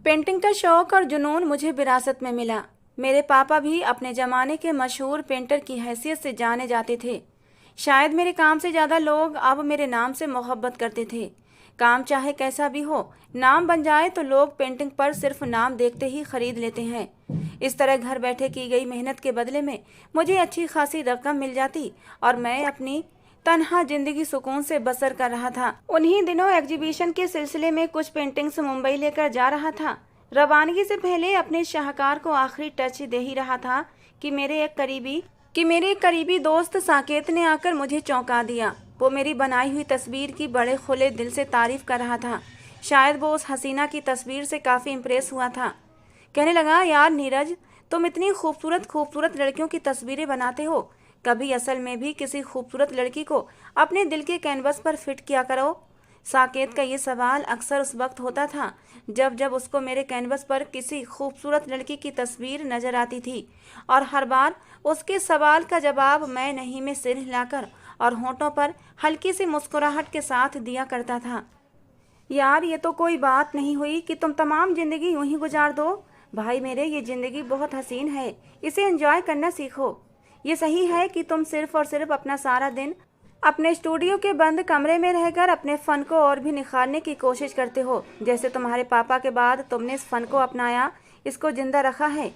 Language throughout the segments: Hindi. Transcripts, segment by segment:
पेंटिंग का शौक और जुनून मुझे विरासत में मिला। मेरे पापा भी अपने ज़माने के मशहूर पेंटर की हैसियत से जाने जाते थे। शायद मेरे काम से ज़्यादा लोग अब मेरे नाम से मोहब्बत करते थे। काम चाहे कैसा भी हो, नाम बन जाए तो लोग पेंटिंग पर सिर्फ नाम देखते ही खरीद लेते हैं। इस तरह घर बैठे की गई मेहनत के बदले में मुझे अच्छी खासी रकम मिल जाती और मैं अपनी तन्हा जिंदगी सुकून से बसर कर रहा था। उन्हीं दिनों एग्जीबिशन के सिलसिले में कुछ पेंटिंग्स मुंबई लेकर जा रहा था। रवानगी से पहले अपने शाहकार को आखिरी टच दे ही रहा था कि मेरे एक करीबी दोस्त साकेत ने आकर मुझे चौंका दिया। वो मेरी बनाई हुई तस्वीर की बड़े खुले दिल से तारीफ कर रहा था। शायद वो उस हसीना की तस्वीर से काफ़ी इम्प्रेस हुआ था। कहने लगा, यार नीरज, तुम इतनी खूबसूरत खूबसूरत लड़कियों की तस्वीरें बनाते हो, कभी असल में भी किसी खूबसूरत लड़की को अपने दिल के कैनवस पर फिट किया करो। साकेत का ये सवाल अक्सर उस वक्त होता था जब जब उसको मेरे कैनवस पर किसी खूबसूरत लड़की की तस्वीर नजर आती थी, और हर बार उसके सवाल का जवाब मैं नहीं में सिर हिलाकर और होंठों पर हल्की सी मुस्कुराहट के साथ दिया करता था। यार, ये तो कोई बात नहीं हुई कि तुम तमाम जिंदगी यूं ही गुजार दो। भाई मेरे, ये जिंदगी बहुत हसीन है, इसे एंजॉय करना सीखो। ये सही है कि तुम सिर्फ और सिर्फ अपना सारा दिन अपने स्टूडियो के बंद कमरे में रहकर अपने फ़न को और भी निखारने की कोशिश करते हो। जैसे तुम्हारे पापा के बाद तुमने इस फ़न को अपनाया, इसको जिंदा रखा है।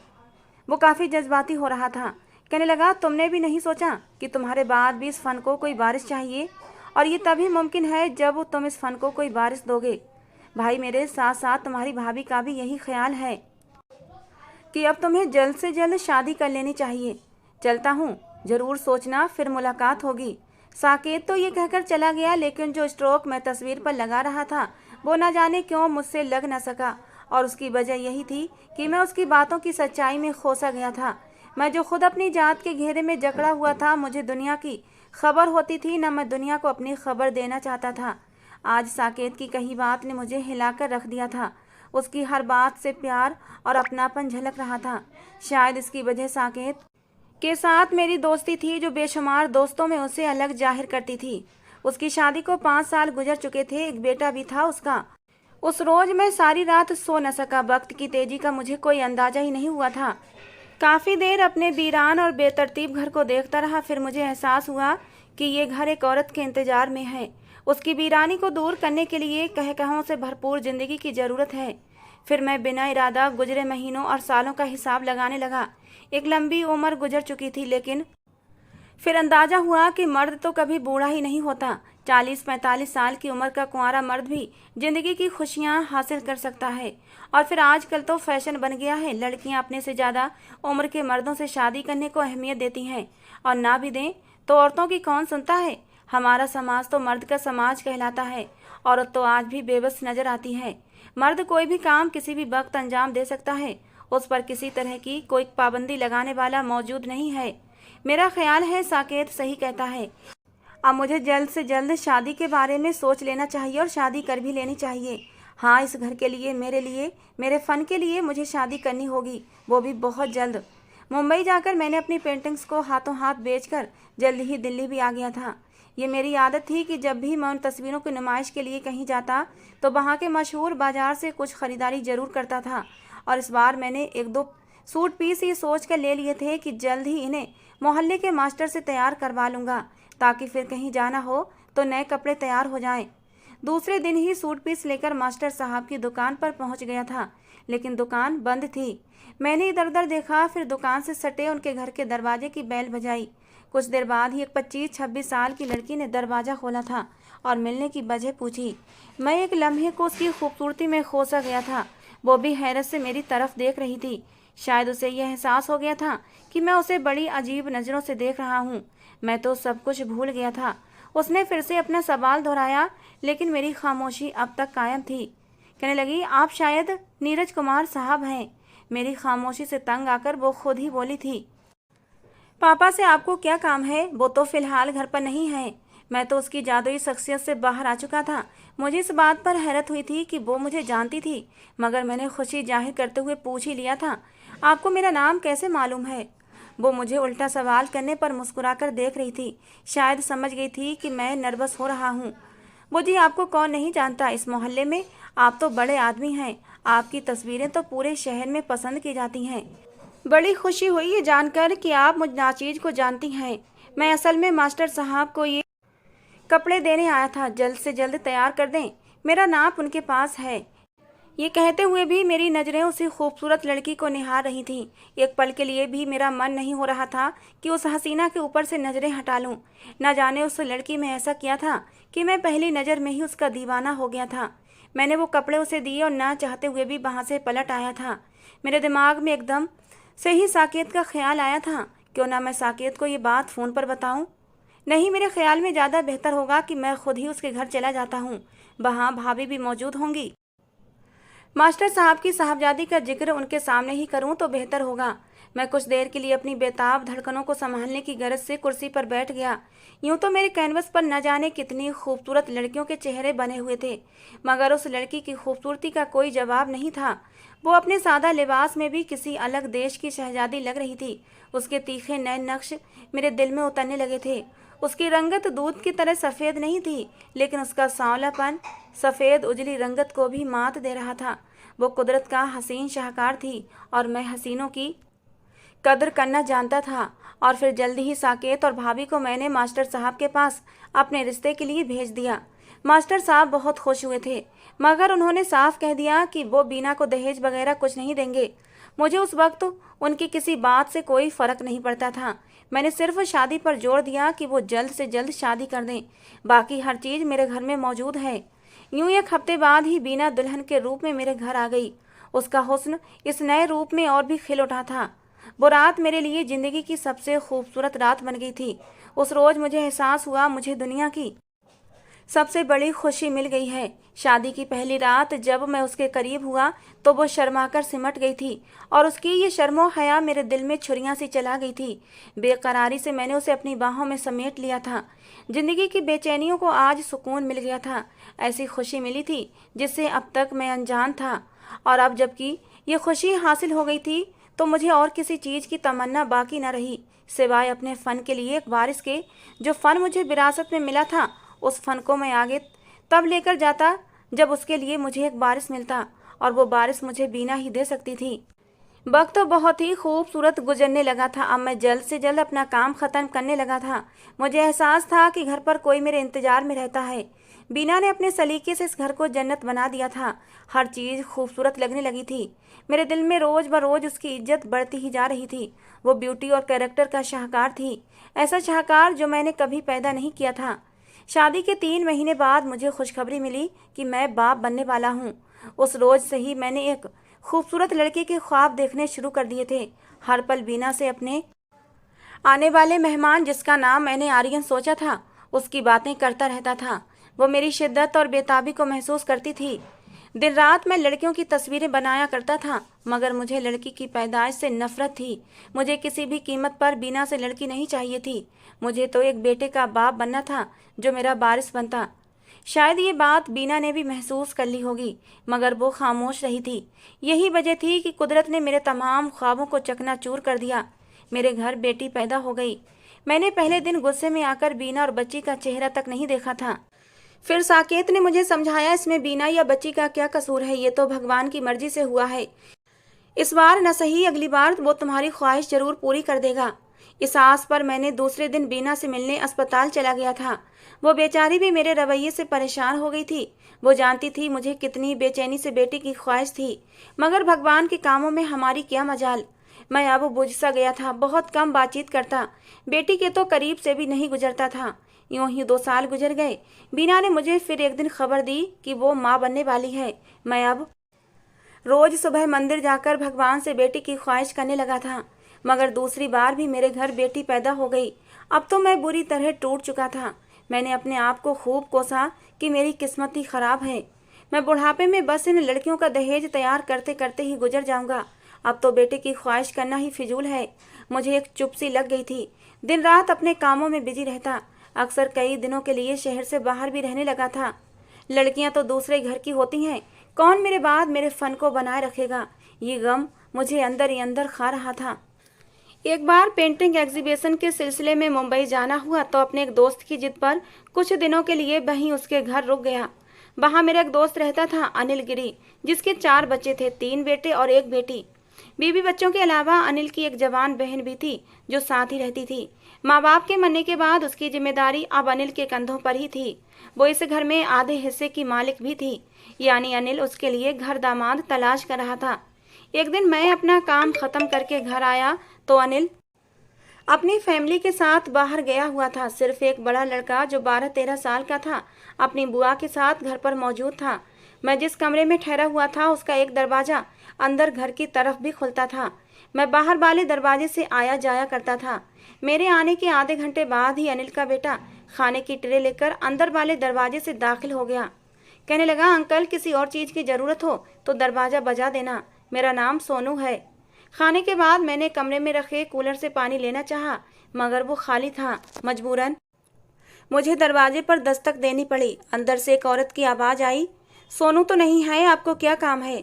वो काफ़ी जज्बाती हो रहा था। कहने लगा, तुमने भी नहीं सोचा कि तुम्हारे बाद भी इस फ़न को कोई बारिश चाहिए, और ये तभी मुमकिन है जब तुम इस फ़न को कोई बारिश दोगे। भाई मेरे, साथ साथ तुम्हारी भाभी का भी यही ख्याल है कि अब तुम्हें जल्द से जल्द शादी कर लेनी चाहिए। चलता हूँ, ज़रूर सोचना, फिर मुलाकात होगी। साकेत तो ये कहकर चला गया, लेकिन जो स्ट्रोक मैं तस्वीर पर लगा रहा था वो न जाने क्यों मुझसे लग न सका, और उसकी वजह यही थी कि मैं उसकी बातों की सच्चाई में खोसा गया था। मैं जो खुद अपनी जात के घेरे में जकड़ा हुआ था, मुझे दुनिया की खबर होती थी, न मैं दुनिया को अपनी खबर देना चाहता था। आज साकेत की कही बात ने मुझे हिलाकर रख दिया था। उसकी हर बात से प्यार और अपनापन झलक रहा था। शायद इसकी वजह साकेत के साथ मेरी दोस्ती थी, जो बेशुमार दोस्तों में उसे अलग जाहिर करती थी। उसकी शादी को 5 साल गुजर चुके थे, एक बेटा भी था उसका। उस रोज मैं सारी रात सो न सका। वक्त की तेजी का मुझे कोई अंदाजा ही नहीं हुआ था। काफ़ी देर अपने वीरान और बेतरतीब घर को देखता रहा, फिर मुझे एहसास हुआ कि ये घर एक औरत के इंतजार में है। उसकी वीरानी को दूर करने के लिए कहकहों से भरपूर जिंदगी की ज़रूरत है। फिर मैं बिना इरादा गुजरे महीनों और सालों का हिसाब लगाने लगा। एक लंबी उम्र गुजर चुकी थी, लेकिन फिर अंदाजा हुआ कि मर्द तो कभी बूढ़ा ही नहीं होता। 40-45 साल की उम्र का कुंवारा मर्द भी जिंदगी की खुशियां हासिल कर सकता है। और फिर आजकल तो फैशन बन गया है, लड़कियां अपने से ज़्यादा उम्र के मर्दों से शादी करने को अहमियत देती हैं, और ना भी दें तो औरतों की कौन सुनता है। हमारा समाज तो मर्द का समाज कहलाता है। औरत तो आज भी बेबस नजर आती है। मर्द कोई भी काम किसी भी वक्त अंजाम दे सकता है, उस पर किसी तरह की कोई पाबंदी लगाने वाला मौजूद नहीं है। मेरा ख्याल है साकेत सही कहता है। अब मुझे जल्द से जल्द शादी के बारे में सोच लेना चाहिए, और शादी कर भी लेनी चाहिए। हाँ, इस घर के लिए, मेरे लिए, मेरे फ़न के लिए मुझे शादी करनी होगी, वो भी बहुत जल्द। मुंबई जाकर मैंने अपनी पेंटिंग्स को हाथों हाथ बेचकर जल्द ही दिल्ली भी आ गया था। ये मेरी आदत थी कि जब भी मैं उन तस्वीरों की नुमाइश के लिए कहीं जाता तो वहाँ के मशहूर बाजार से कुछ ख़रीदारी ज़रूर करता था। और इस बार मैंने 1-2 सूट पीस ये सोच कर ले लिए थे कि जल्द ही इन्हें मोहल्ले के मास्टर से तैयार करवा लूँगा, ताकि फिर कहीं जाना हो तो नए कपड़े तैयार हो जाएं। दूसरे दिन ही सूट पीस लेकर मास्टर साहब की दुकान पर पहुंच गया था, लेकिन दुकान बंद थी। मैंने इधर उधर देखा, फिर दुकान से सटे उनके घर के दरवाजे की बेल बजाई। कुछ देर बाद ही एक 25-26 साल की लड़की ने दरवाज़ा खोला था और मिलने की वजह पूछी। मैं एक लम्हे को उसकी खूबसूरती में खो सा गया था। वो भी हैरत से मेरी तरफ देख रही थी। शायद उसे यह एहसास हो गया था कि मैं उसे बड़ी अजीब नज़रों से देख रहा हूँ। मैं तो सब कुछ भूल गया था। उसने फिर से अपना सवाल दोहराया, लेकिन मेरी खामोशी अब तक कायम थी। कहने लगी, आप शायद नीरज कुमार साहब हैं। मेरी खामोशी से तंग आकर वो खुद ही बोली थी, पापा से आपको क्या काम है? वो तो फिलहाल घर पर नहीं है। मैं तो उसकी जादुई शख्सियत से बाहर आ चुका था। मुझे इस बात पर हैरत हुई थी कि वो मुझे जानती थी, मगर मैंने खुशी जाहिर करते हुए पूछ ही लिया था, आपको मेरा नाम कैसे मालूम है? वो मुझे उल्टा सवाल करने पर मुस्कुराकर देख रही थी। शायद समझ गई थी कि मैं नर्वस हो रहा हूँ। बुजी, आपको कौन नहीं जानता इस मोहल्ले में। आप तो बड़े आदमी हैं, आपकी तस्वीरें तो पूरे शहर में पसंद की जाती हैं। बड़ी खुशी हुई ये जानकर कि आप मुझ नाचीज को जानती हैं। मैं असल में मास्टर साहब को ये कपड़े देने आया था, जल्द से जल्द तैयार कर दें, मेरा नाप उनके पास है। ये कहते हुए भी मेरी नज़रें उसी खूबसूरत लड़की को निहार रही थीं। एक पल के लिए भी मेरा मन नहीं हो रहा था कि उस हसीना के ऊपर से नज़रें हटा लूं। न जाने उस लड़की में ऐसा किया था कि मैं पहली नज़र में ही उसका दीवाना हो गया था। मैंने वो कपड़े उसे दिए और ना चाहते हुए भी वहाँ से पलट आया था। मेरे दिमाग में एकदम से ही साकेत का ख्याल आया था, क्यों ना मैं साकेत को ये बात फ़ोन पर बताऊँ। नहीं, मेरे ख्याल में ज़्यादा बेहतर होगा कि मैं खुद ही उसके घर चला जाता हूँ, वहाँ भाभी भी मौजूद होंगी। मास्टर साहब की साहबजादी का जिक्र उनके सामने ही करूं तो बेहतर होगा। मैं कुछ देर के लिए अपनी बेताब धड़कनों को संभालने की गरज से कुर्सी पर बैठ गया। यूं तो मेरे कैनवस पर न जाने कितनी खूबसूरत लड़कियों के चेहरे बने हुए थे, मगर उस लड़की की खूबसूरती का कोई जवाब नहीं था। वो अपने सादा लिबास में भी किसी अलग देश की शहजादी लग रही थी। उसके तीखे नए नक्श मेरे दिल में उतरने लगे थे। उसकी रंगत दूध की तरह सफ़ेद नहीं थी, लेकिन उसका सांवलापन सफ़ेद उजली रंगत को भी मात दे रहा था। वो कुदरत का हसीन शाहकार थी और मैं हसीनों की कदर करना जानता था। और फिर जल्दी ही साकेत और भाभी को मैंने मास्टर साहब के पास अपने रिश्ते के लिए भेज दिया। मास्टर साहब बहुत खुश हुए थे, मगर उन्होंने साफ कह दिया कि वो बीना को दहेज वगैरह कुछ नहीं देंगे। मुझे उस वक्त उनकी किसी बात से कोई फ़र्क नहीं पड़ता था। मैंने सिर्फ शादी पर जोर दिया कि वो जल्द से जल्द शादी कर दें, बाकी हर चीज़ मेरे घर में मौजूद है। यूं एक हफ्ते बाद ही बीना दुल्हन के रूप में मेरे घर आ गई। उसका हुस्न इस नए रूप में और भी खिल उठा था। वो रात मेरे लिए ज़िंदगी की सबसे खूबसूरत रात बन गई थी। उस रोज़ मुझे एहसास हुआ मुझे दुनिया की सबसे बड़ी खुशी मिल गई है। शादी की पहली रात जब मैं उसके करीब हुआ तो वो शर्माकर सिमट गई थी और उसकी ये शर्मो हया मेरे दिल में छुरियां सी चला गई थी। बेकरारी से मैंने उसे अपनी बाहों में समेट लिया था। जिंदगी की बेचैनियों को आज सुकून मिल गया था। ऐसी खुशी मिली थी जिससे अब तक मैं अनजान था, और अब जबकि ये खुशी हासिल हो गई थी तो मुझे और किसी चीज़ की तमन्ना बाकी न रही सिवाय अपने फ़न के लिए एक वारिस के। जो फ़न मुझे विरासत में मिला था, उस फ़न को मैं आगे तब लेकर जाता जब उसके लिए मुझे एक वारिस मिलता, और वो वारिस मुझे बीना ही दे सकती थी। वक्त तो बहुत ही खूबसूरत गुजरने लगा था। अब मैं जल्द से जल्द अपना काम ख़त्म करने लगा था। मुझे एहसास था कि घर पर कोई मेरे इंतज़ार में रहता है। बीना ने अपने सलीके से इस घर को जन्नत बना दिया था। हर चीज़ खूबसूरत लगने लगी थी। मेरे दिल में रोज़ बरोज़ उसकी इज्जत बढ़ती ही जा रही थी। वो ब्यूटी और कैरेक्टर का शाहकार थी, ऐसा शाहकार जो मैंने कभी पैदा नहीं किया था। शादी के 3 महीने बाद मुझे खुशखबरी मिली कि मैं बाप बनने वाला हूँ। उस रोज़ से ही मैंने एक खूबसूरत लड़के के ख्वाब देखने शुरू कर दिए थे। हर पल बीना से अपने आने वाले मेहमान, जिसका नाम मैंने आर्यन सोचा था, उसकी बातें करता रहता था। वो मेरी शिद्दत और बेताबी को महसूस करती थी। दिन रात मैं लड़कियों की तस्वीरें बनाया करता था, मगर मुझे लड़की की पैदाइश से नफरत थी। मुझे किसी भी कीमत पर बीना से लड़की नहीं चाहिए थी। मुझे तो एक बेटे का बाप बनना था जो मेरा वारिस बनता। शायद ये बात बीना ने भी महसूस कर ली होगी, मगर वो खामोश रही थी। यही वजह थी कि कुदरत ने मेरे तमाम ख्वाबों को चकनाचूर कर दिया। मेरे घर बेटी पैदा हो गई। मैंने पहले दिन गुस्से में आकर बीना और बच्ची का चेहरा तक नहीं देखा था। फिर साकेत ने मुझे समझाया, इसमें बीना या बच्ची का क्या कसूर है, ये तो भगवान की मर्जी से हुआ है। इस बार न सही, अगली बार वो तुम्हारी ख्वाहिश जरूर पूरी कर देगा। इस आस पर मैंने दूसरे दिन बीना से मिलने अस्पताल चला गया था। वो बेचारी भी मेरे रवैये से परेशान हो गई थी। वो जानती थी मुझे कितनी बेचैनी से बेटी की ख्वाहिश थी, मगर भगवान के कामों में हमारी क्या मजाल। मैं अब बुझ सा गया था, बहुत कम बातचीत करता, बेटी के तो करीब से भी नहीं गुजरता था। यूं ही 2 साल गुजर गए। बीना ने मुझे फिर एक दिन खबर दी कि वो माँ बनने वाली है। मैं अब रोज सुबह मंदिर जाकर भगवान से बेटी की ख्वाहिश करने लगा था, मगर दूसरी बार भी मेरे घर बेटी पैदा हो गई। अब तो मैं बुरी तरह टूट चुका था। मैंने अपने आप को खूब कोसा कि मेरी किस्मत ही खराब है। मैं बुढ़ापे में बस इन लड़कियों का दहेज तैयार करते करते ही गुजर जाऊंगा। अब तो बेटे की ख्वाहिश करना ही फिजूल है। मुझे एक चुप सी लग गई थी। दिन रात अपने कामों में बिजी रहता। अक्सर कई दिनों के लिए शहर से बाहर भी रहने लगा था। लड़कियां तो दूसरे घर की होती हैं, कौन मेरे बाद मेरे फन को बनाए रखेगा, ये गम मुझे अंदर ही अंदर खा रहा था। एक बार पेंटिंग एग्जीबिशन के सिलसिले में मुंबई जाना हुआ तो अपने एक दोस्त की जिद पर कुछ दिनों के लिए वहीं उसके घर रुक गया। वहां मेरा एक दोस्त रहता था, अनिल गिरी, जिसके 4 बच्चे थे, 3 बेटे और 1 बेटी। बीवी बच्चों के अलावा अनिल की एक जवान बहन भी थी जो साथ ही रहती थी। माँ बाप के मरने के बाद उसकी जिम्मेदारी अब अनिल के कंधों पर ही थी। वो इस घर में आधे हिस्से की मालिक भी थी, यानी अनिल उसके लिए घर दामाद तलाश कर रहा था। एक दिन मैं अपना काम खत्म करके घर आया तो अनिल अपनी फैमिली के साथ बाहर गया हुआ था। सिर्फ एक बड़ा लड़का जो 12-13 साल का था अपनी बुआ के साथ घर पर मौजूद था। मैं जिस कमरे में ठहरा हुआ था उसका एक दरवाजा अंदर घर की तरफ भी खुलता था। मैं बाहर वाले दरवाजे से आया जाया करता था। मेरे आने के आधे घंटे बाद ही अनिल का बेटा खाने की ट्रे लेकर अंदर वाले दरवाजे से दाखिल हो गया। कहने लगा, अंकल किसी और चीज़ की ज़रूरत हो तो दरवाज़ा बजा देना, मेरा नाम सोनू है। खाने के बाद मैंने कमरे में रखे कूलर से पानी लेना चाहा, मगर वो खाली था। मजबूरन मुझे दरवाजे पर दस्तक देनी पड़ी। अंदर से एक औरत की आवाज़ आई, सोनू तो नहीं है, आपको क्या काम है?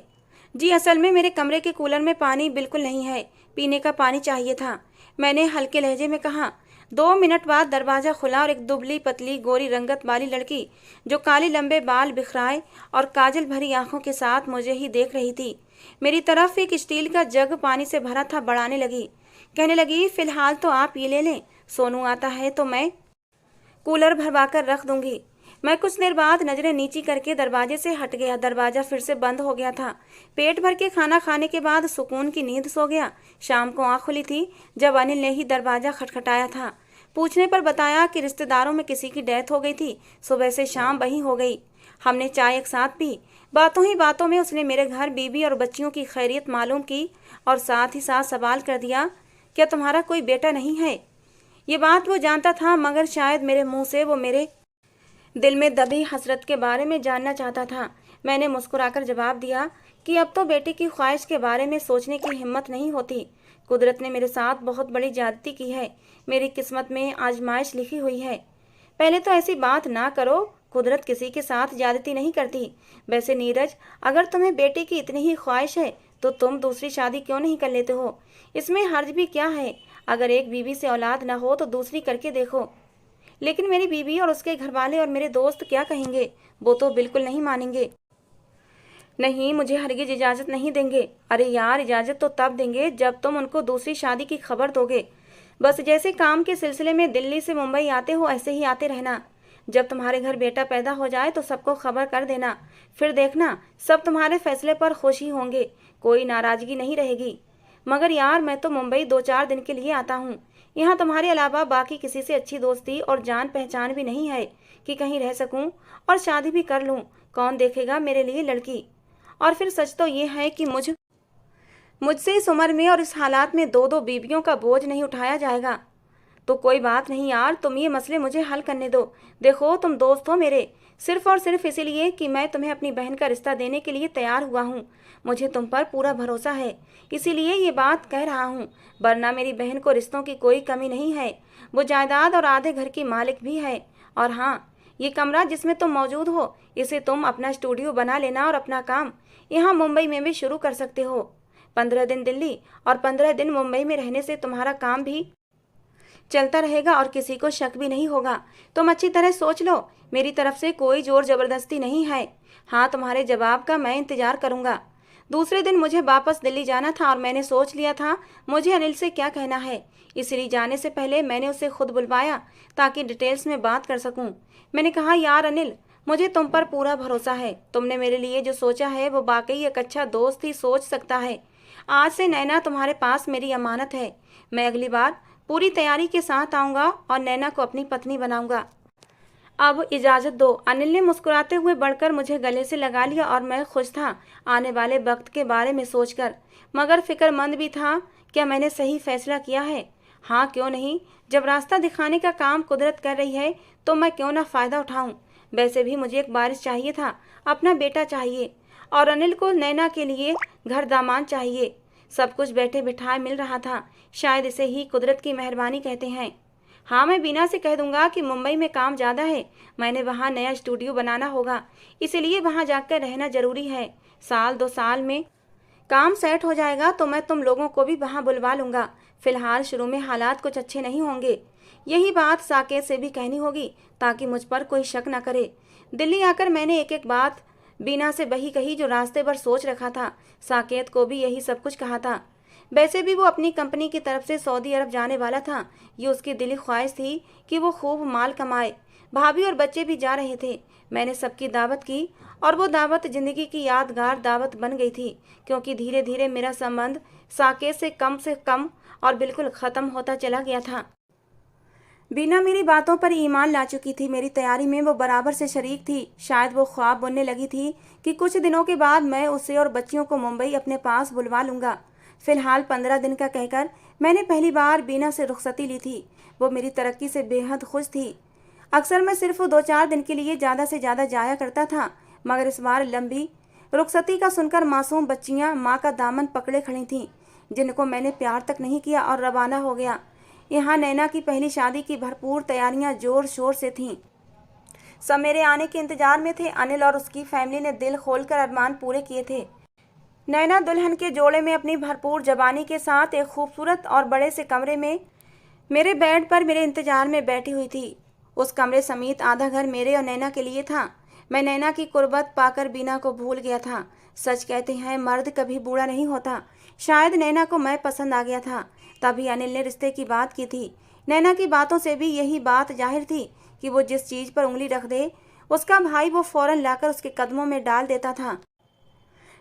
जी, असल में मेरे कमरे के कूलर में पानी बिल्कुल नहीं है, पीने का पानी चाहिए था, मैंने हल्के लहजे में कहा। 2 मिनट बाद दरवाज़ा खुला और एक दुबली पतली गोरी रंगत वाली लड़की जो काले लंबे बाल बिखराए और काजल भरी आंखों के साथ मुझे ही देख रही थी, मेरी तरफ एक स्टील का जग पानी से भरा था बढ़ाने लगी। कहने लगी, फिलहाल तो आप ये ले लें, सोनू आता है तो मैं कूलर भरवा कर रख दूंगी। मैं कुछ देर बाद नजरें नीची करके दरवाजे से हट गया। दरवाजा फिर से बंद हो गया था। पेट भर के खाना खाने के बाद सुकून की नींद सो गया। शाम को आँख खुली थी जब अनिल ने ही दरवाजा खटखटाया था। पूछने पर बताया कि रिश्तेदारों में किसी की डेथ हो गई थी, सुबह से शाम वहीं हो गई। हमने चाय एक साथ पी। बातों ही बातों में उसने मेरे घर बीवी और बच्चियों की खैरियत मालूम की और साथ ही साथ सवाल कर दिया, क्या तुम्हारा कोई बेटा नहीं है? ये बात वो जानता था, मगर शायद मेरे मुंह से वो मेरे दिल में दबी हसरत के बारे में जानना चाहता था। मैंने मुस्कुराकर जवाब दिया कि अब तो बेटे की ख्वाहिश के बारे में सोचने की हिम्मत नहीं होती। कुदरत ने मेरे साथ बहुत बड़ी ज्यादती की है, मेरी किस्मत में आजमाइश लिखी हुई है। पहले तो ऐसी बात ना करो, कुदरत किसी के साथ ज्यादती नहीं करती। वैसे नीरज, अगर तुम्हें बेटे की इतनी ही ख्वाहिश है तो तुम दूसरी शादी क्यों नहीं कर लेते हो? इसमें हर्ज भी क्या है? अगर एक बीवी से औलाद ना हो तो दूसरी करके देखो। लेकिन मेरी बीवी और उसके घरवाले और मेरे दोस्त क्या कहेंगे? वो तो बिल्कुल नहीं मानेंगे। नहीं, मुझे हरगिज इजाज़त नहीं देंगे। अरे यार, इजाज़त तो तब देंगे जब तुम उनको दूसरी शादी की खबर दोगे। बस जैसे काम के सिलसिले में दिल्ली से मुंबई आते हो ऐसे ही आते रहना। जब तुम्हारे घर बेटा पैदा हो जाए तो सबको खबर कर देना, फिर देखना सब तुम्हारे फैसले पर खुश ही होंगे, कोई नाराज़गी नहीं रहेगी। मगर यार, मैं तो मुंबई 2-4 दिन के लिए आता हूँ। यहाँ तुम्हारे अलावा बाकी किसी से अच्छी दोस्ती और जान पहचान भी नहीं है कि कहीं रह सकूं और शादी भी कर लूं। कौन देखेगा मेरे लिए लड़की? और फिर सच तो ये है कि मुझसे इस उम्र में और इस हालात में 2-2 बीवियों का बोझ नहीं उठाया जाएगा। तो कोई बात नहीं यार, तुम ये मसले मुझे हल करने दो। देखो, तुम दोस्त हो मेरे, सिर्फ और सिर्फ इसीलिए कि मैं तुम्हें अपनी बहन का रिश्ता देने के लिए तैयार हुआ हूँ। मुझे तुम पर पूरा भरोसा है, इसीलिए ये बात कह रहा हूँ, वरना मेरी बहन को रिश्तों की कोई कमी नहीं है। वो जायदाद और आधे घर की मालिक भी है। और हाँ, ये कमरा जिसमें तुम मौजूद हो, इसे तुम अपना स्टूडियो बना लेना और अपना काम यहाँ मुंबई में भी शुरू कर सकते हो। 15 दिन दिल्ली और 15 दिन मुंबई में रहने से तुम्हारा काम भी चलता रहेगा और किसी को शक भी नहीं होगा। तुम अच्छी तरह सोच लो, मेरी तरफ से कोई जोर जबरदस्ती नहीं है। हाँ, तुम्हारे जवाब का मैं इंतजार करूंगा। दूसरे दिन मुझे वापस दिल्ली जाना था और मैंने सोच लिया था मुझे अनिल से क्या कहना है। इसलिए जाने से पहले मैंने उसे खुद बुलवाया ताकि डिटेल्स में बात कर सकूं। मैंने कहा, यार अनिल, मुझे तुम पर पूरा भरोसा है। तुमने मेरे लिए जो सोचा है वो वाकई एक अच्छा दोस्त ही सोच सकता है। आज से नैना तुम्हारे पास मेरी अमानत है। मैं अगली बार पूरी तैयारी के साथ आऊँगा और नैना को अपनी पत्नी बनाऊँगा। अब इजाज़त दो। अनिल ने मुस्कुराते हुए बढ़कर मुझे गले से लगा लिया और मैं खुश था आने वाले वक्त के बारे में सोचकर, मगर फिक्रमंद भी था। क्या मैंने सही फैसला किया है? हाँ, क्यों नहीं। जब रास्ता दिखाने का काम कुदरत कर रही है तो मैं क्यों ना फ़ायदा उठाऊं। वैसे भी मुझे एक वारिस चाहिए था, अपना बेटा चाहिए, और अनिल को नैना के लिए घर दामाद चाहिए। सब कुछ बैठे बिठाए मिल रहा था। शायद इसे ही कुदरत की मेहरबानी कहते हैं। हाँ, मैं बीना से कह दूंगा कि मुंबई में काम ज़्यादा है, मैंने वहाँ नया स्टूडियो बनाना होगा, इसलिए वहाँ जाकर रहना ज़रूरी है। 1-2 साल में काम सेट हो जाएगा तो मैं तुम लोगों को भी वहाँ बुलवा लूँगा, फिलहाल शुरू में हालात कुछ अच्छे नहीं होंगे। यही बात साकेत से भी कहनी होगी ताकि मुझ पर कोई शक न करे। दिल्ली आकर मैंने एक एक बात बीना से वही कही जो रास्ते पर सोच रखा था। साकेत को भी यही सब कुछ कहा था। वैसे भी वो अपनी कंपनी की तरफ से सऊदी अरब जाने वाला था। ये उसकी दिली ख्वाहिश थी कि वो खूब माल कमाए। भाभी और बच्चे भी जा रहे थे। मैंने सबकी दावत की और वो दावत जिंदगी की यादगार दावत बन गई थी, क्योंकि धीरे धीरे मेरा संबंध साकेत से कम और बिल्कुल ख़त्म होता चला गया था। बीना मेरी बातों पर ईमान ला चुकी थी। मेरी तैयारी में वो बराबर से शरीक थी। शायद वो ख्वाब बुनने लगी थी कि कुछ दिनों के बाद मैं उसे और बच्चियों को मुंबई अपने पास बुलवा लूँगा। फिलहाल 15 दिन का कहकर मैंने पहली बार बीना से रुखसती ली थी। वो मेरी तरक्की से बेहद खुश थी। अक्सर मैं सिर्फ 2-4 दिन के लिए ज़्यादा से ज़्यादा जाया करता था, मगर इस बार लंबी रुखसती का सुनकर मासूम बच्चियाँ माँ का दामन पकड़े खड़ी थीं, जिनको मैंने प्यार तक नहीं किया और रवाना हो गया। यहाँ नैना की पहली शादी की भरपूर तैयारियां जोर शोर से थीं। सब मेरे आने के इंतजार में थे। अनिल और उसकी फैमिली ने दिल खोलकर अरमान पूरे किए थे। नैना दुल्हन के जोड़े में अपनी भरपूर जवानी के साथ एक खूबसूरत और बड़े से कमरे में मेरे बेड पर मेरे इंतजार में बैठी हुई थी। उस कमरे समेत आधा घर मेरे और नैना के लिए था। मैं नैना की कुर्बत पाकर बीना को भूल गया था। सच कहते हैं मर्द कभी बूढ़ा नहीं होता। शायद नैना को मैं पसंद आ गया था, तभी अनिल ने रिश्ते की बात की थी। नैना की बातों से भी यही बात जाहिर थी कि वो जिस चीज़ पर उंगली रख दे उसका भाई वो फौरन लाकर उसके कदमों में डाल देता था।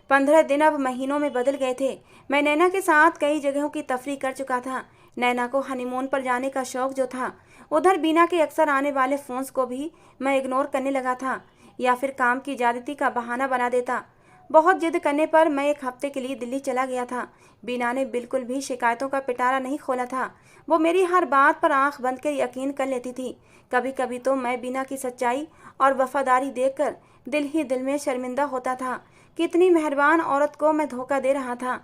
15 दिन अब महीनों में बदल गए थे। मैं नैना के साथ कई जगहों की तफरीह कर चुका था। नैना को हनीमून पर जाने का शौक जो था, उधर बीना के अक्सर आने वाले फोन्स को भी मैं इग्नोर करने लगा था या फिर काम की ज्यादती का बहाना बना देता। बहुत जिद करने पर मैं एक हफ्ते के लिए दिल्ली चला गया था। बीना ने बिल्कुल भी शिकायतों का पिटारा नहीं खोला था। वो मेरी हर बात पर आंख बंद कर यकीन कर लेती थी। कभी कभी तो मैं बीना की सच्चाई और वफादारी देखकर दिल ही दिल में शर्मिंदा होता था। कितनी मेहरबान औरत को मैं धोखा दे रहा था।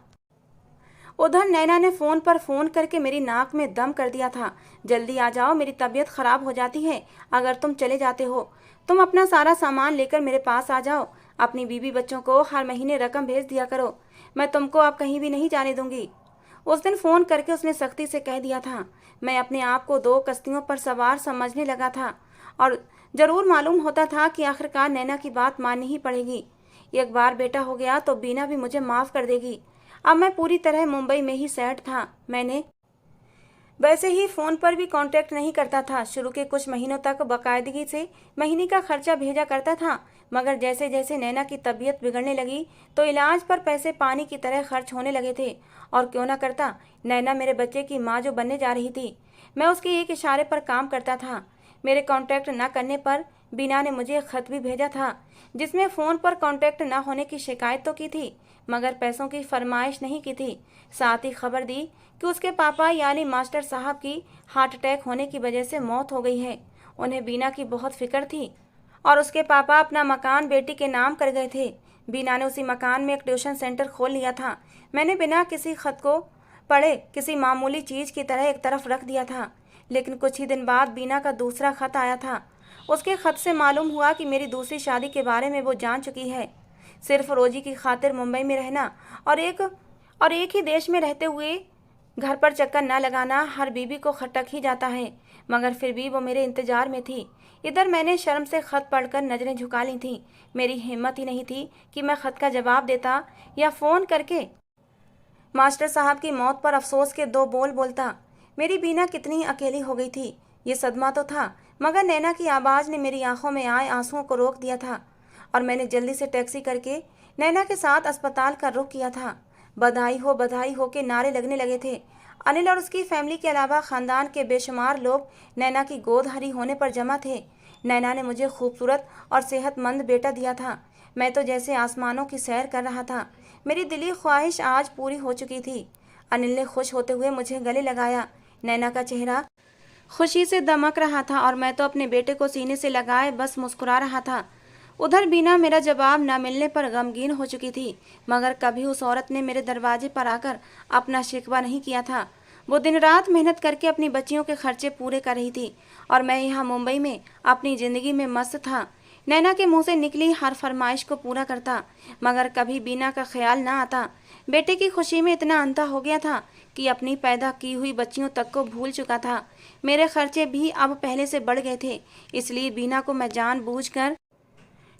उधर नैना ने फ़ोन पर फ़ोन करके मेरी नाक में दम कर दिया था। जल्दी आ जाओ, मेरी तबीयत ख़राब हो जाती है अगर तुम चले जाते हो। तुम अपना सारा सामान लेकर मेरे पास आ जाओ। अपनी बीवी बच्चों को हर महीने रकम भेज दिया करो। मैं तुमको अब कहीं भी नहीं जाने दूंगी। उस दिन फ़ोन करके उसने सख्ती से कह दिया था। मैं अपने आप को 2 कश्तियों पर सवार समझने लगा था और ज़रूर मालूम होता था कि आखिरकार नैना की बात माननी ही पड़ेगी। एक बार बेटा हो गया तो बीना भी मुझे माफ़ कर देगी। अब मैं पूरी तरह मुंबई में ही सेट था। मैंने वैसे ही फ़ोन पर भी कांटेक्ट नहीं करता था। शुरू के कुछ महीनों तक बाकायदगी से महीने का खर्चा भेजा करता था, मगर जैसे जैसे नैना की तबीयत बिगड़ने लगी तो इलाज पर पैसे पानी की तरह खर्च होने लगे थे। और क्यों ना करता, नैना मेरे बच्चे की माँ जो बनने जा रही थी, मैं उसके एक इशारे पर काम करता था। मेरे कांटेक्ट न करने पर बीना ने मुझे एक खत भी भेजा था, जिसमें फ़ोन पर कांटेक्ट न होने की शिकायत तो की थी, मगर पैसों की फरमाइश नहीं की थी। साथ ही खबर दी कि उसके पापा यानी मास्टर साहब की हार्ट अटैक होने की वजह से मौत हो गई है। उन्हें बीना की बहुत फिक्र थी और उसके पापा अपना मकान बेटी के नाम कर गए थे। बीना ने उसी मकान में एक ट्यूशन सेंटर खोल लिया था। मैंने बिना किसी खत को पढ़े किसी मामूली चीज़ की तरह एक तरफ रख दिया था। लेकिन कुछ ही दिन बाद बीना का दूसरा खत आया था। उसके खत से मालूम हुआ कि मेरी दूसरी शादी के बारे में वो जान चुकी है। सिर्फ रोजी की खातिर मुंबई में रहना और एक ही देश में रहते हुए घर पर चक्कर न लगाना हर बीबी को खटक ही जाता है, मगर फिर भी वो मेरे इंतजार में थी। इधर मैंने शर्म से खत पढ़कर नज़रें झुका ली थीं। मेरी हिम्मत ही नहीं थी कि मैं खत का जवाब देता या फ़ोन करके मास्टर साहब की मौत पर अफसोस के 2 बोल बोलता। मेरी बीना कितनी अकेली हो गई थी, ये सदमा तो था, मगर नैना की आवाज़ ने मेरी आंखों में आए आंसुओं को रोक दिया था और मैंने जल्दी से टैक्सी करके नैना के साथ अस्पताल का रुख किया था। बधाई हो के नारे लगने लगे थे। अनिल और उसकी फैमिली के अलावा ख़ानदान के बेशुमार लोग नैना की गोद हरी होने पर जमा थे। नैना ने मुझे खूबसूरत और सेहतमंद बेटा दिया था। मैं तो जैसे आसमानों की सैर कर रहा था। मेरी दिली ख्वाहिश आज पूरी हो चुकी थी। अनिल ने खुश होते हुए मुझे गले लगाया। नैना का चेहरा खुशी से दमक रहा था और मैं तो अपने बेटे को सीने से लगाए बस मुस्कुरा रहा था। उधर बीना मेरा जवाब न मिलने पर गमगीन हो चुकी थी, मगर कभी उस औरत ने मेरे दरवाजे पर आकर अपना शिकवा नहीं किया था। वो दिन रात मेहनत करके अपनी बच्चियों के खर्चे पूरे कर रही थी और मैं यहाँ मुंबई में अपनी ज़िंदगी में मस्त था। नैना के मुंह से निकली हर फरमाइश को पूरा करता, मगर कभी बीना का ख्याल ना आता। बेटे की खुशी में इतना अंधा हो गया था कि अपनी पैदा की हुई बच्चियों तक को भूल चुका था। मेरे खर्चे भी अब पहले से बढ़ गए थे, इसलिए बीना को मैं जानबूझकर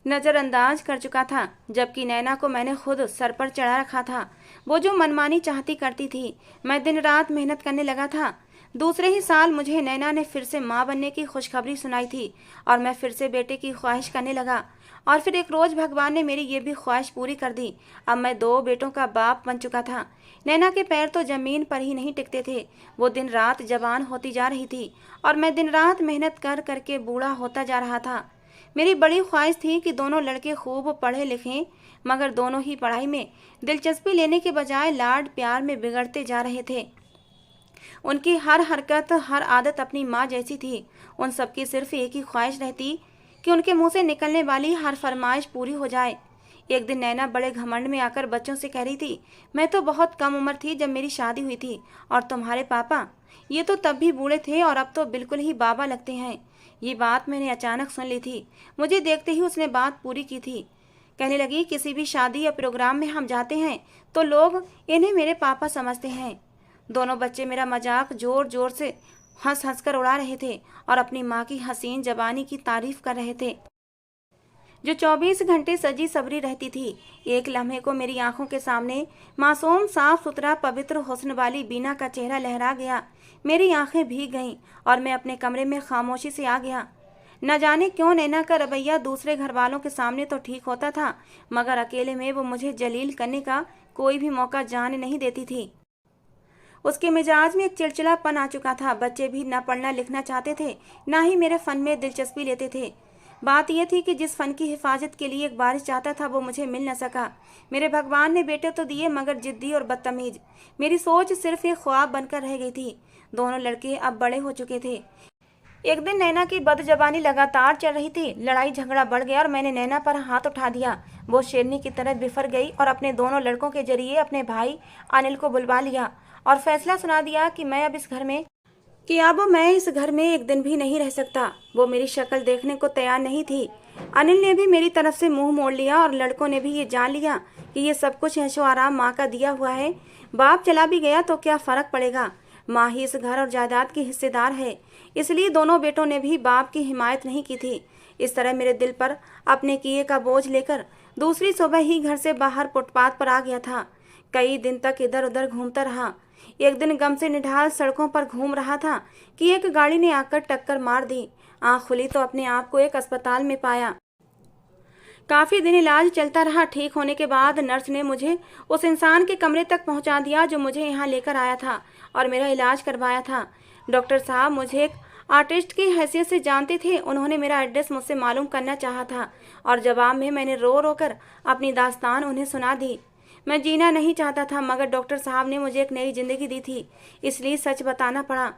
नज़रअंदाज कर चुका था, जबकि नैना को मैंने खुद सर पर चढ़ा रखा था। वो जो मनमानी चाहती करती थी, मैं दिन रात मेहनत करने लगा था। दूसरे ही साल मुझे नैना ने फिर से माँ बनने की खुशखबरी सुनाई थी और मैं फिर से बेटे की ख्वाहिश करने लगा। और फिर एक रोज़ भगवान ने मेरी ये भी ख्वाहिश पूरी कर दी। अब मैं 2 बेटों का बाप बन चुका था। नैना के पैर तो ज़मीन पर ही नहीं टिकते थे। वो दिन रात जवान होती जा रही थी और मैं दिन रात मेहनत कर करके बूढ़ा होता जा रहा था। मेरी बड़ी ख्वाहिश थी कि दोनों लड़के खूब पढ़े लिखें, मगर दोनों ही पढ़ाई में दिलचस्पी लेने के बजाय लाड प्यार में बिगड़ते जा रहे थे। उनकी हर हरकत, हर आदत अपनी माँ जैसी थी। उन सबकी सिर्फ एक ही ख्वाहिश रहती कि उनके मुंह से निकलने वाली हर फरमाइश पूरी हो जाए। एक दिन नैना बड़े घमंड में आकर बच्चों से कह रही थी, मैं तो बहुत कम उम्र थी जब मेरी शादी हुई थी, और तुम्हारे पापा, ये तो तब भी बूढ़े थे और अब तो बिल्कुल ही बाबा लगते हैं। ये बात मैंने अचानक सुन ली थी। मुझे देखते ही उसने बात पूरी की थी। कहने लगी, किसी भी शादी या प्रोग्राम में हम जाते हैं तो लोग इन्हें मेरे पापा समझते हैं। दोनों बच्चे मेरा मजाक जोर जोर से हंस हंस कर उड़ा रहे थे और अपनी माँ की हसीन जबानी की तारीफ कर रहे थे, जो 24 घंटे सजी सबरी रहती थी। एक लम्हे को मेरी आंखों के सामने मासूम, साफ सुथरा, पवित्र हुस्न वाली बीना का चेहरा लहरा गया। मेरी आंखें भीग गईं और मैं अपने कमरे में खामोशी से आ गया। न जाने क्यों नैना का रवैया दूसरे घर वालों के सामने तो ठीक होता था, मगर अकेले में वो मुझे जलील करने का कोई भी मौका जाने नहीं देती थी। उसके मिजाज में एक चिड़चिड़ापन आ चुका था। बच्चे भी न पढ़ना लिखना चाहते थे, ना ही मेरे फन में दिलचस्पी लेते थे। बात यह थी कि जिस फन की हिफाजत के लिए एक बारिश चाहता था, वो मुझे मिल न सका। मेरे भगवान ने बेटे तो दिए, मगर जिद्दी और बदतमीज। मेरी सोच सिर्फ एक ख्वाब बनकर रह गई थी। दोनों लड़के अब बड़े हो चुके थे। एक दिन नैना की बदजबानी लगातार चल रही थी। लड़ाई झगड़ा बढ़ गया और मैंने नैना पर हाथ उठा दिया। वो शेरनी की तरह बिफर गई और अपने दोनों लड़कों के जरिए अपने भाई अनिल को बुलवा लिया और फैसला सुना दिया कि अब मैं इस घर में एक दिन भी नहीं रह सकता। वो मेरी शक्ल देखने को तैयार नहीं थी। अनिल ने भी मेरी तरफ से मुंह मोड़ लिया और लड़कों ने भी ये जान लिया कि ये सब कुछ ऐशो आराम माँ का दिया हुआ है। बाप चला भी गया तो क्या फर्क पड़ेगा, माँ ही इस घर और जायदाद की हिस्सेदार है। इसलिए दोनों बेटों ने भी बाप की हिमायत नहीं की थी। इस तरह मेरे दिल पर अपने किए का बोझ लेकर दूसरी सुबह ही घर से बाहर फुटपाथ पर आ गया था। कई दिन तक इधर उधर घूमता रहा। एक दिन गम से निढाल सड़कों पर घूम रहा था कि एक गाड़ी ने आकर टक्कर मार दी। आंख खुली तो अपने आप को एक अस्पताल में पाया। काफ़ी दिन इलाज चलता रहा। ठीक होने के बाद नर्स ने मुझे उस इंसान के कमरे तक पहुंचा दिया जो मुझे यहाँ लेकर आया था और मेरा इलाज करवाया था। डॉक्टर साहब मुझे एक आर्टिस्ट की हैसियत से जानते थे। उन्होंने मेरा एड्रेस मुझसे मालूम करना चाहा था और जवाब में मैंने रो रो कर अपनी दास्तान उन्हें सुना दी। मैं जीना नहीं चाहता था, मगर डॉक्टर साहब ने मुझे एक नई ज़िंदगी दी थी, इसलिए सच बताना पड़ा।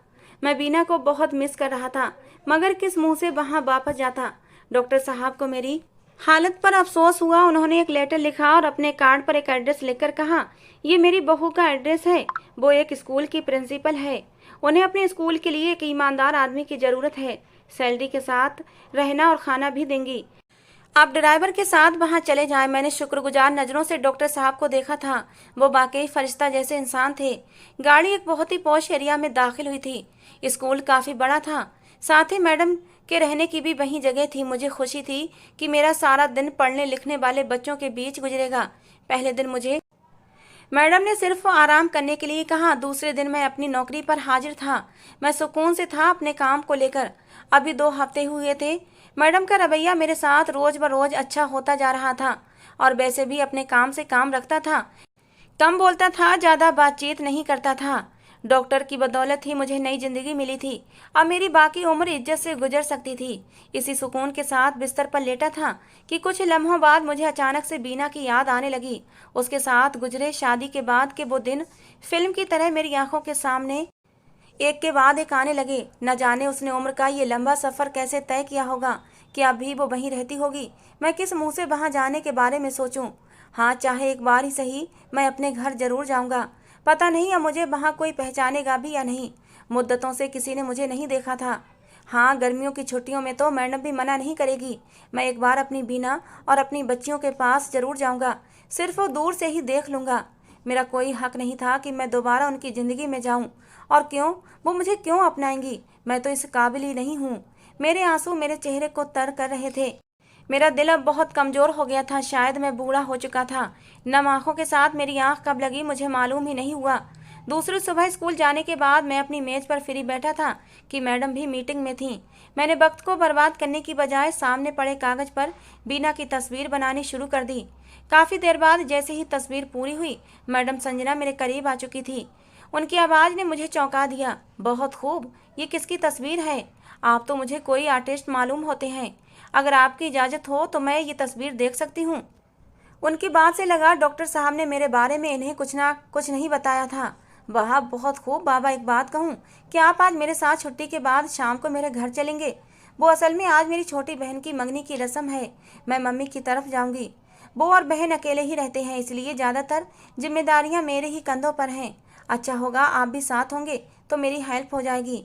मैं बीना को बहुत मिस कर रहा था, मगर किस मुंह से वहाँ वापस जाता। डॉक्टर साहब को मेरी हालत पर अफसोस हुआ। उन्होंने एक लेटर लिखा और अपने कार्ड पर एक एड्रेस लिखकर कहा, ये मेरी बहू का एड्रेस है। वो एक स्कूल की प्रिंसिपल है। उन्हें अपने स्कूल के लिए एक ईमानदार आदमी की ज़रूरत है। सैलरी के साथ रहना और खाना भी देंगी। आप ड्राइवर के साथ वहां चले जाएं। मैंने शुक्रगुजार नज़रों से डॉक्टर साहब को देखा था। वो वाकई फरिश्ता जैसे इंसान थे। गाड़ी एक बहुत ही पॉश एरिया में दाखिल हुई थी। स्कूल काफ़ी बड़ा था, साथ ही मैडम के रहने की भी वहीं जगह थी। मुझे खुशी थी कि मेरा सारा दिन पढ़ने लिखने वाले बच्चों के बीच गुजरेगा। पहले दिन मुझे मैडम ने सिर्फ आराम करने के लिए कहा। दूसरे दिन मैं अपनी नौकरी पर हाजिर था। मैं सुकून से था अपने काम को लेकर। अभी 2 हफ्ते हुए थे। मैडम का रवैया मेरे साथ रोज ब रोज अच्छा होता जा रहा था और वैसे भी अपने काम से काम रखता था। कम बोलता था, ज़्यादा बातचीत नहीं करता था। डॉक्टर की बदौलत ही मुझे नई जिंदगी मिली थी। अब मेरी बाकी उम्र इज्जत से गुजर सकती थी। इसी सुकून के साथ बिस्तर पर लेटा था कि कुछ लम्हों बाद मुझे अचानक से बीना की याद आने लगी। उसके साथ गुजरे शादी के बाद के वो दिन फिल्म की तरह मेरी आंखों के सामने एक के बाद एक आने लगे। न जाने उसने उम्र का ये लंबा सफ़र कैसे तय किया होगा कि अब भी वो वहीं रहती होगी। मैं किस मुंह से वहाँ जाने के बारे में सोचूं? हाँ, चाहे एक बार ही सही, मैं अपने घर जरूर जाऊंगा। पता नहीं अब मुझे वहाँ कोई पहचानेगा भी या नहीं। मुद्दतों से किसी ने मुझे नहीं देखा था। हाँ, गर्मियों की छुट्टियों में तो मैडम भी मना नहीं करेगी। मैं एक बार अपनी बीना और अपनी बच्चियों के पास जरूर जाऊंगा, सिर्फ वो दूर से ही देख लूंगा। मेरा कोई हक नहीं था कि मैं दोबारा उनकी ज़िंदगी में जाऊं। और क्यों, वो मुझे क्यों अपनाएंगी? मैं तो इस काबिल ही नहीं हूँ। मेरे आंसू मेरे चेहरे को तर कर रहे थे। मेरा दिल अब बहुत कमज़ोर हो गया था, शायद मैं बूढ़ा हो चुका था। नम आंखों के साथ मेरी आंख कब लगी मुझे मालूम ही नहीं हुआ। दूसरी सुबह स्कूल जाने के बाद मैं अपनी मेज पर फ्री बैठा था कि मैडम भी मीटिंग में थी। मैंने वक्त को बर्बाद करने की बजाय सामने पड़े कागज पर बीना की तस्वीर बनानी शुरू कर दी। काफ़ी देर बाद जैसे ही तस्वीर पूरी हुई, मैडम संजना मेरे करीब आ चुकी थी। उनकी आवाज़ ने मुझे चौंका दिया। बहुत खूब, ये किसकी तस्वीर है? आप तो मुझे कोई आर्टिस्ट मालूम होते हैं। अगर आपकी इजाज़त हो तो मैं ये तस्वीर देख सकती हूँ। उनकी बात से लगा डॉक्टर साहब ने मेरे बारे में इन्हें कुछ ना कुछ नहीं बताया था। वाह, बहुत खूब बाबा, एक बात कहूँ, क्या आप आज मेरे साथ छुट्टी के बाद शाम को मेरे घर चलेंगे? वो असल में आज मेरी छोटी बहन की मंगनी की रस्म है। मैं मम्मी की तरफ जाऊंगी। वो और बहन अकेले ही रहते हैं, इसलिए ज़्यादातर जिम्मेदारियां मेरे ही कंधों पर हैं। अच्छा होगा आप भी साथ होंगे तो मेरी हेल्प हो जाएगी।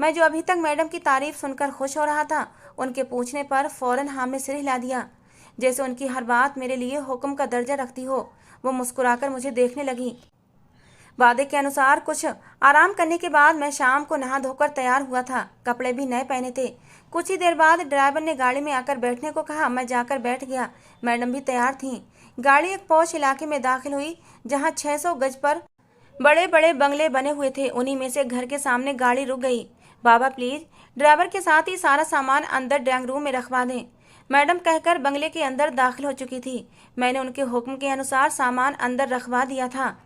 मैं जो अभी तक मैडम की तारीफ सुनकर खुश हो रहा था, उनके पूछने पर फौरन हाँ में सिर हिला दिया, जैसे उनकी हर बात मेरे लिए हुक्म का दर्जा रखती हो। वो मुस्कुराकर मुझे देखने लगी। वादे के अनुसार कुछ आराम करने के बाद मैं शाम को नहा धोकर तैयार हुआ था। कपड़े भी नए पहने थे। कुछ ही देर बाद ड्राइवर ने गाड़ी में आकर बैठने को कहा। मैं जाकर बैठ गया। मैडम भी तैयार थीं। गाड़ी एक पौष इलाके में दाखिल हुई, जहां 600 गज पर बड़े बड़े बंगले बने हुए थे। उन्हीं में से घर के सामने गाड़ी रुक गई। बाबा प्लीज ड्राइवर के साथ ही सारा सामान अंदर ड्राइंग रूम में रखवा दें, मैडम कहकर बंगले के अंदर दाखिल हो चुकी थी। मैंने उनके हुक्म के अनुसार सामान अंदर रखवा दिया था।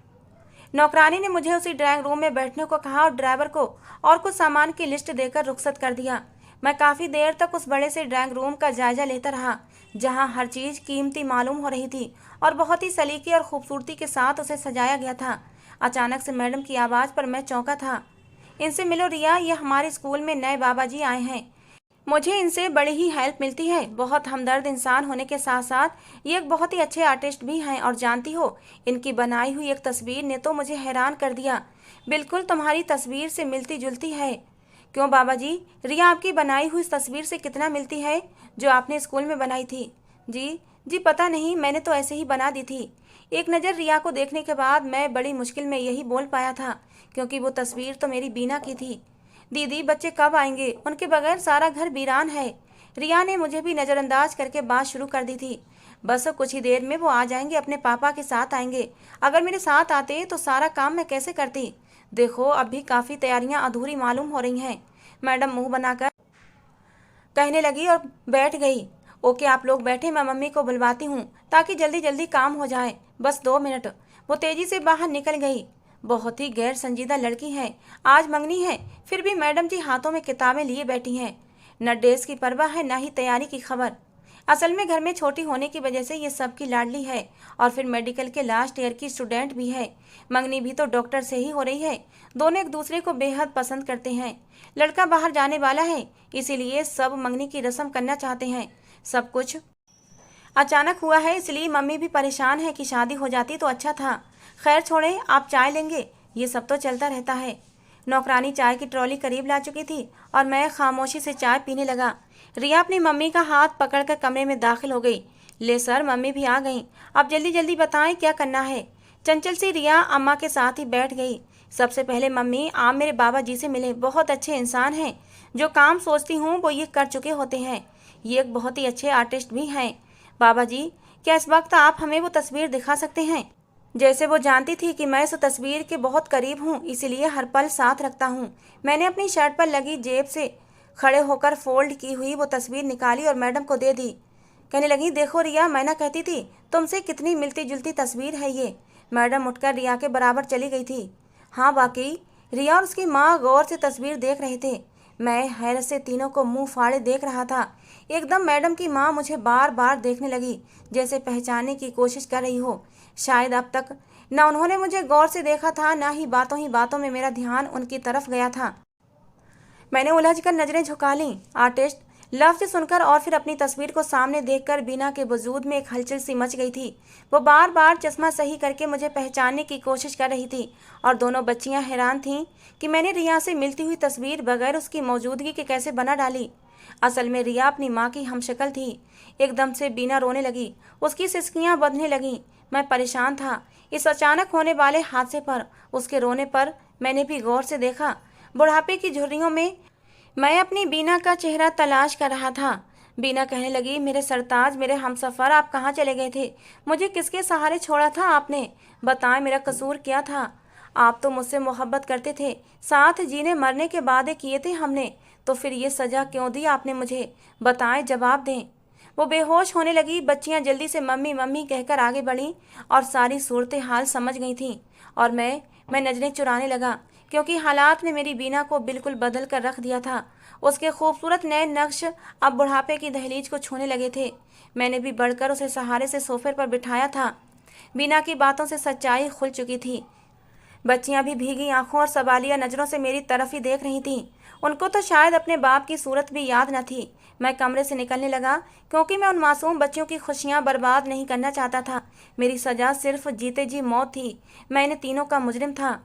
नौकरानी ने मुझे उसी ड्राइंग रूम में बैठने को कहा और ड्राइवर को और कुछ सामान की लिस्ट देकर रुखसत कर दिया। मैं काफ़ी देर तक उस बड़े से ड्राइंग रूम का जायजा लेता रहा, जहां हर चीज़ कीमती मालूम हो रही थी और बहुत ही सलीके और खूबसूरती के साथ उसे सजाया गया था। अचानक से मैडम की आवाज़ पर मैं चौंका था। इनसे मिलो रिया, ये हमारे स्कूल में नए बाबा जी आए हैं। मुझे इनसे बड़ी ही हेल्प मिलती है। बहुत हमदर्द इंसान होने के साथ साथ ये एक बहुत ही अच्छे आर्टिस्ट भी हैं। और जानती हो, इनकी बनाई हुई एक तस्वीर ने तो मुझे हैरान कर दिया। बिल्कुल तुम्हारी तस्वीर से मिलती जुलती है। क्यों बाबा जी, रिया आपकी बनाई हुई इस तस्वीर से कितना मिलती है जो आपने स्कूल में बनाई थी? जी पता नहीं, मैंने तो ऐसे ही बना दी थी। एक नज़र रिया को देखने के बाद मैं बड़ी मुश्किल में यही बोल पाया था, क्योंकि वो तस्वीर तो मेरी बीना की थी। दीदी बच्चे कब आएंगे? उनके बगैर सारा घर वीरान है। रिया ने मुझे भी नज़रअंदाज करके बात शुरू कर दी थी। बस कुछ ही देर में वो आ जाएंगे, अपने पापा के साथ आएंगे। अगर मेरे साथ आते तो सारा काम मैं कैसे करती? देखो अब भी काफ़ी तैयारियां अधूरी मालूम हो रही हैं। मैडम मुंह बनाकर कहने लगी और बैठ गई। ओके आप लोग बैठे, मैं मम्मी को बुलवाती हूँ ताकि जल्दी जल्दी काम हो जाए। बस 2 मिनट। वो तेजी से बाहर निकल गई। बहुत ही गैर संजीदा लड़की है। आज मंगनी है, फिर भी मैडम जी हाथों में किताबें लिए बैठी हैं। न ड्रेस की परवाह है, न ही तैयारी की खबर। असल में घर में छोटी होने की वजह से ये सबकी लाडली है और फिर मेडिकल के लास्ट ईयर की स्टूडेंट भी है। मंगनी भी तो डॉक्टर से ही हो रही है। दोनों एक दूसरे को बेहद पसंद करते हैं। लड़का बाहर जाने वाला है, इसीलिए सब मंगनी की रस्म करना चाहते हैं। सब कुछ अचानक हुआ है, इसलिए मम्मी भी परेशान है कि शादी हो जाती तो अच्छा था। खैर छोड़े, आप चाय लेंगे? ये सब तो चलता रहता है। नौकरानी चाय की ट्रॉली करीब ला चुकी थी और मैं खामोशी से चाय पीने लगा। रिया अपनी मम्मी का हाथ पकड़कर कमरे में दाखिल हो गई। ले सर, मम्मी भी आ गई। अब जल्दी जल्दी बताएं क्या करना है। चंचल सी रिया अम्मा के साथ ही बैठ गई। सबसे पहले मम्मी, आप मेरे बाबा जी से मिले। बहुत अच्छे इंसान हैं। जो काम सोचती हूँ वो ये कर चुके होते हैं। ये एक बहुत ही अच्छे आर्टिस्ट भी हैं। बाबा जी, क्या इस वक्त आप हमें वो तस्वीर दिखा सकते हैं? जैसे वो जानती थी कि मैं इस तस्वीर के बहुत करीब हूँ, इसीलिए हर पल साथ रखता हूँ। मैंने अपनी शर्ट पर लगी जेब से खड़े होकर फोल्ड की हुई वो तस्वीर निकाली और मैडम को दे दी। कहने लगी, देखो रिया, मैं ना कहती थी तुमसे कितनी मिलती जुलती तस्वीर है ये। मैडम उठकर रिया के बराबर चली गई थी। हाँ वाकई, रिया और उसकी माँ गौर से तस्वीर देख रहे थे। मैं हैरत से तीनों को मुंह फाड़े देख रहा था। एकदम मैडम की माँ मुझे बार बार देखने लगी, जैसे पहचानने की कोशिश कर रही हो। शायद अब तक न उन्होंने मुझे गौर से देखा था, न ही बातों में मेरा ध्यान उनकी तरफ गया था। मैंने उलझकर नजरें झुका लीं। आर्टिस्ट लफ्ज सुनकर और फिर अपनी तस्वीर को सामने देखकर बीना के वजूद में एक हलचल सी मच गई थी। वो बार बार चश्मा सही करके मुझे पहचानने की कोशिश कर रही थी और दोनों बच्चियां हैरान थीं कि मैंने रिया से मिलती हुई तस्वीर बगैर उसकी मौजूदगी के कैसे बना डाली। असल में रिया अपनी माँ की हमशक्ल थी। एकदम से बीना रोने लगी, उसकी सिसकियां बंधने लगीं। मैं परेशान था इस अचानक होने वाले हादसे पर। उसके रोने पर मैंने भी गौर से देखा। बुढ़ापे की झुर्रियों में मैं अपनी बीना का चेहरा तलाश कर रहा था। बीना कहने लगी, मेरे सरताज, मेरे हमसफर, आप कहाँ चले गए थे? मुझे किसके सहारे छोड़ा था आपने? बताएं, मेरा कसूर क्या था? आप तो मुझसे मोहब्बत करते थे, साथ जीने मरने के वादे किए थे हमने, तो फिर ये सजा क्यों दी आपने मुझे? बताएं, जवाब दें। वो बेहोश होने लगी। बच्चियां जल्दी से मम्मी मम्मी कहकर आगे बढ़ीं और सारी सूरत हाल समझ गई थीं। और मैं नजरें चुराने लगा, क्योंकि हालात ने मेरी बीना को बिल्कुल बदल कर रख दिया था। उसके खूबसूरत नए नक्श अब बुढ़ापे की दहलीज को छूने लगे थे। मैंने भी बढ़कर उसे सहारे से सोफे पर बिठाया था। बीना की बातों से सच्चाई खुल चुकी थी। बच्चियां भी भीगी आंखों और सवालिया नजरों से मेरी तरफ ही देख रही थीं। उनको तो शायद अपने बाप की सूरत भी याद न थी। मैं कमरे से निकलने लगा, क्योंकि मैं उन मासूम बच्चों की खुशियां बर्बाद नहीं करना चाहता था। मेरी सजा सिर्फ जीते जी मौत थी। मैं इन तीनों का मुजरिम था।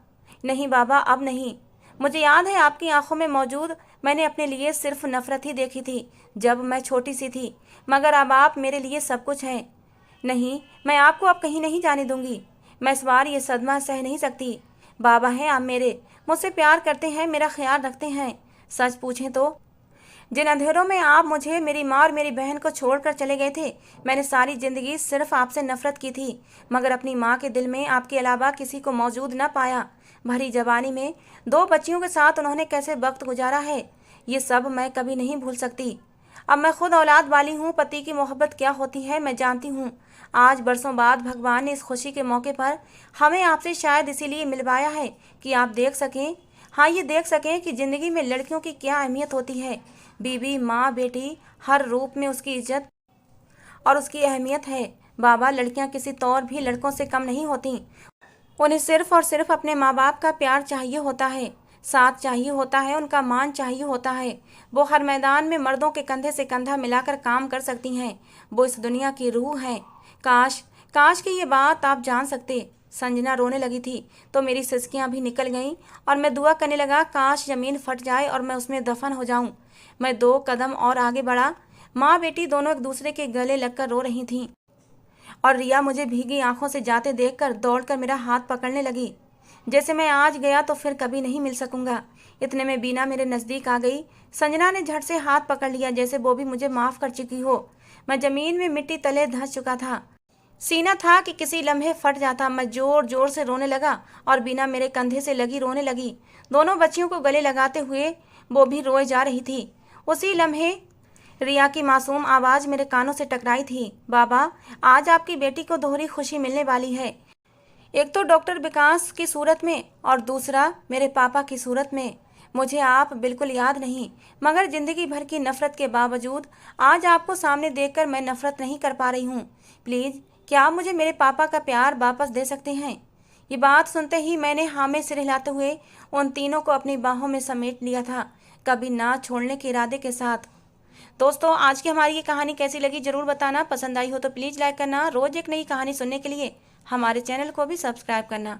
नहीं बाबा, अब नहीं। मुझे याद है आपकी आंखों में मौजूद मैंने अपने लिए सिर्फ नफरत ही देखी थी जब मैं छोटी सी थी, मगर अब आप मेरे लिए सब कुछ हैं। नहीं, मैं आपको अब कहीं नहीं जाने दूंगी। मैं इस बार ये सदमा सह नहीं सकती। बाबा हैं आप मेरे, मुझसे प्यार करते हैं, मेरा ख्याल रखते हैं। सच पूछें तो जिन अंधेरों में आप मुझे, मेरी माँ और मेरी बहन को छोड़कर चले गए थे, मैंने सारी जिंदगी सिर्फ आपसे नफरत की थी, मगर अपनी माँ के दिल में आपके अलावा किसी को मौजूद न पाया। भरी जवानी में 2 बच्चियों के साथ उन्होंने कैसे वक्त गुजारा है, ये सब मैं कभी नहीं भूल सकती। अब मैं खुद औलाद वाली हूँ। पति की मोहब्बत क्या होती है मैं जानती हूँ। आज बरसों बाद भगवान ने इस खुशी के मौके पर हमें आपसे शायद इसीलिए मिलवाया है कि आप देख सकें, हाँ, ये देख सकें कि ज़िंदगी में लड़कियों की क्या अहमियत होती है। बीवी, माँ, बेटी, हर रूप में उसकी इज्जत और उसकी अहमियत है। बाबा, लड़कियाँ किसी तौर भी लड़कों से कम नहीं होती। उन्हें सिर्फ और सिर्फ अपने माँ बाप का प्यार चाहिए होता है, साथ चाहिए होता है, उनका मान चाहिए होता है। वो हर मैदान में मर्दों के कंधे से कंधा मिलाकर काम कर सकती हैं। वो इस दुनिया की रूह है। काश काश कि ये बात आप जान सकते। संजना रोने लगी थी तो मेरी सिसकियां भी निकल गईं और मैं दुआ करने लगा, काश जमीन फट जाए और मैं उसमें दफन हो जाऊं। मैं 2 कदम और आगे बढ़ा। माँ बेटी दोनों एक दूसरे के गले लगकर रो रही थीं और रिया मुझे भीगी आंखों से जाते देखकर दौड़कर मेरा हाथ पकड़ने लगी, जैसे मैं आज गया तो फिर कभी नहीं मिल सकूंगा। इतने में बीना मेरे नज़दीक आ गई। संजना ने झट से हाथ पकड़ लिया, जैसे वो भी मुझे माफ़ कर चुकी हो। मैं ज़मीन में मिट्टी तले धंस चुका था। सीना था कि किसी लम्हे फट जाता। मैं जोर जोर से रोने लगा और बीना मेरे कंधे से लगी रोने लगी। दोनों बच्चियों को गले लगाते हुए वो भी रोए जा रही थी। उसी लम्हे रिया की मासूम आवाज़ मेरे कानों से टकराई थी, बाबा, आज आपकी बेटी को दोहरी खुशी मिलने वाली है। एक तो डॉक्टर विकास की सूरत में और दूसरा मेरे पापा की सूरत में। मुझे आप बिल्कुल याद नहीं, मगर जिंदगी भर की नफरत के बावजूद आज आपको सामने देखकर मैं नफरत नहीं कर पा रही हूँ। प्लीज़, क्या आप मुझे मेरे पापा का प्यार वापस दे सकते हैं? ये बात सुनते ही मैंने हाँ में सिर हिलाते हुए उन तीनों को अपनी बाहों में समेट लिया था, कभी ना छोड़ने के इरादे के साथ। दोस्तों, आज की हमारी ये कहानी कैसी लगी ज़रूर बताना। पसंद आई हो तो प्लीज़ लाइक करना। रोज़ एक नई कहानी सुनने के लिए हमारे चैनल को भी सब्सक्राइब करना।